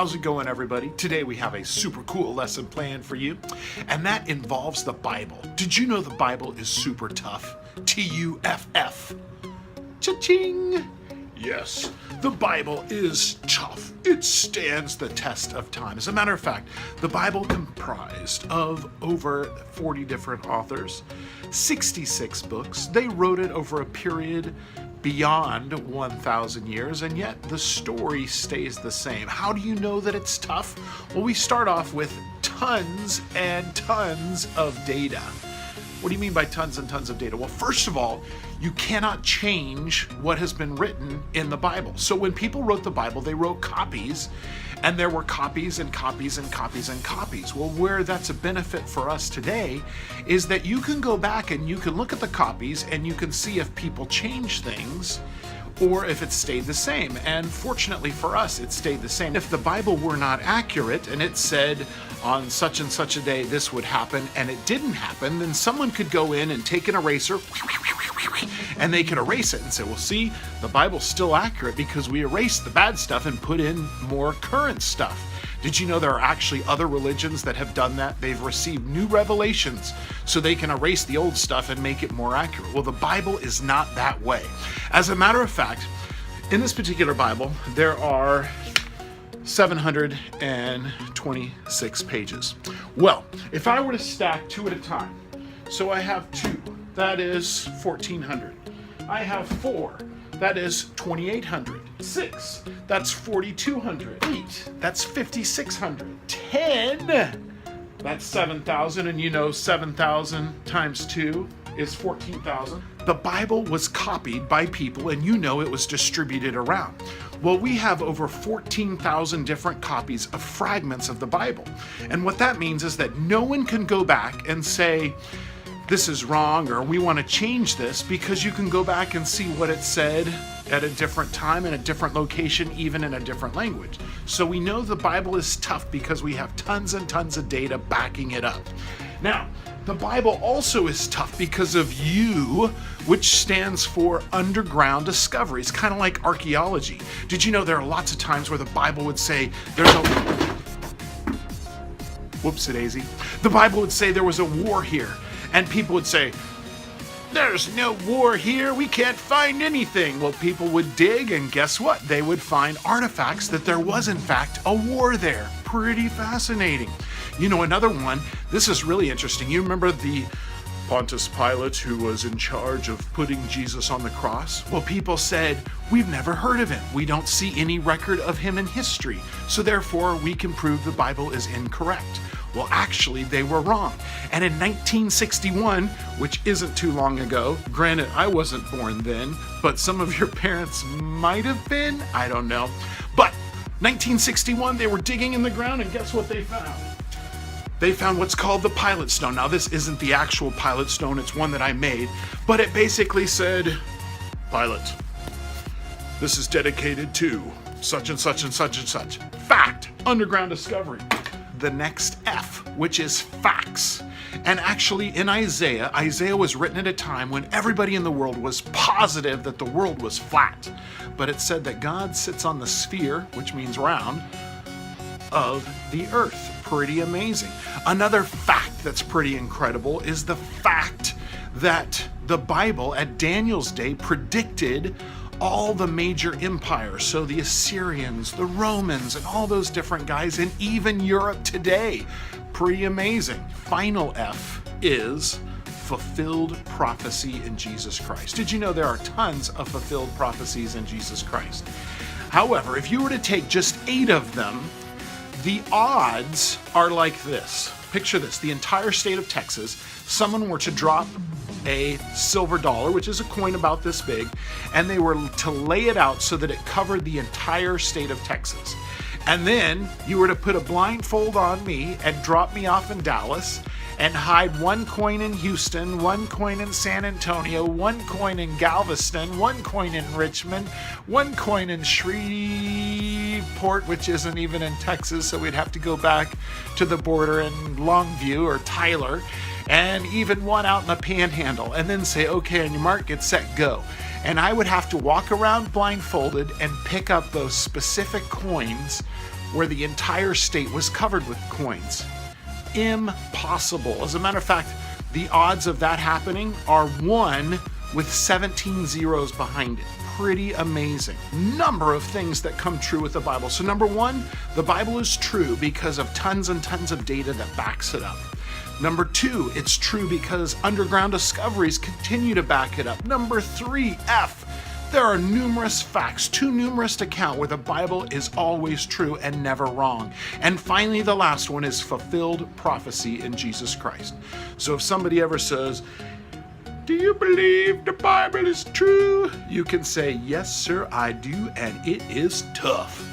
How's it going, everybody? Today we have a super cool lesson planned for you, and that involves the Bible. Did you know the Bible is super tough? TUFF. Cha-ching! Yes, the Bible is tough. It stands the test of time. As a matter of fact, the Bible comprised of over 40 different authors, 66 books. They wrote it over a period beyond 1,000 years, and yet the story stays the same. How do you know that it's tough? Well, we start off with tons and tons of data. What do you mean by tons and tons of data? Well, first of all, you cannot change what has been written in the Bible. So when people wrote the Bible, they wrote copies, and there were copies and copies and copies and copies. Well, where that's a benefit for us today is that you can go back and you can look at the copies and you can see if people change things or if it stayed the same. And fortunately for us, it stayed the same. If the Bible were not accurate and it said on such and such a day this would happen and it didn't happen, then someone could go in and take an eraser and they could erase it and say, well, see, the Bible's still accurate because we erased the bad stuff and put in more current stuff. Did you know there are actually other religions that have done that? They've received new revelations so they can erase the old stuff and make it more accurate. Well, the Bible is not that way. As a matter of fact, in this particular Bible, there are 726 pages. Well, if I were to stack two at a time, so I have 2, that is 1,400. I have 4, that is 2,800. 6, that's 4,200. 8, that's 5,600. 10, that's 7,000, and you know 7,000 times 2 is 14,000. The Bible was copied by people, and you know it was distributed around. Well, we have over 14,000 different copies of fragments of the Bible. And what that means is that no one can go back and say, this is wrong, or we want to change this, because you can go back and see what it said at a different time, in a different location, even in a different language. So we know the Bible is tough because we have tons and tons of data backing it up. Now, the Bible also is tough because of U, which stands for underground discoveries, kind of like archaeology. Did you know there are lots of times where the Bible would say there's a... Whoopsie-daisy. The Bible would say there was a war here, and people would say, there's no war here, we can't find anything. Well, people would dig, and guess what? They would find artifacts that there was, in fact, a war there. Pretty fascinating. You know, another one, this is really interesting. You remember the Pontius Pilate who was in charge of putting Jesus on the cross? Well, people said, we've never heard of him. We don't see any record of him in history. So therefore, we can prove the Bible is incorrect. Well, actually, they were wrong. And in 1961, which isn't too long ago, granted, I wasn't born then, but some of your parents might have been, I don't know. But 1961, they were digging in the ground, and guess what they found? They found what's called the Pilate Stone. Now, this isn't the actual Pilate Stone, it's one that I made, but it basically said, Pilate, this is dedicated to such and such and such and such. Fact, underground discovery. The next F, which is facts. And actually in Isaiah was written at a time when everybody in the world was positive that the world was flat. But it said that God sits on the sphere, which means round, of the earth. Pretty amazing. Another fact that's pretty incredible is the fact that the Bible at Daniel's day predicted all the major empires, so the Assyrians, the Romans, and all those different guys, and even Europe today. Pretty amazing. Final F is fulfilled prophecy in Jesus Christ. Did you know there are tons of fulfilled prophecies in Jesus Christ? However, if you were to take just 8 of them, the odds are like this. Picture this, the entire state of Texas, someone were to drop a silver dollar, which is a coin about this big, and they were to lay it out so that it covered the entire state of Texas. And then you were to put a blindfold on me and drop me off in Dallas and hide 1 coin in Houston, 1 coin in San Antonio, 1 coin in Galveston, 1 coin in Richmond, 1 coin in Shreveport, which isn't even in Texas, so we'd have to go back to the border in Longview or Tyler, and even 1 out in the Panhandle, and then say, okay, on your mark, get set, go. And I would have to walk around blindfolded and pick up those specific coins where the entire state was covered with coins. Impossible. As a matter of fact, the odds of that happening are 1 with 17 zeros behind it. Pretty amazing. Number of things that come true with the Bible. So number 1, the Bible is true because of tons and tons of data that backs it up. Number 2, it's true because underground discoveries continue to back it up. Number 3, F, there are numerous facts, too numerous to count, where the Bible is always true and never wrong. And finally, the last one is fulfilled prophecy in Jesus Christ. So if somebody ever says, "Do you believe the Bible is true?" you can say, "Yes, sir, I do, and it is tough."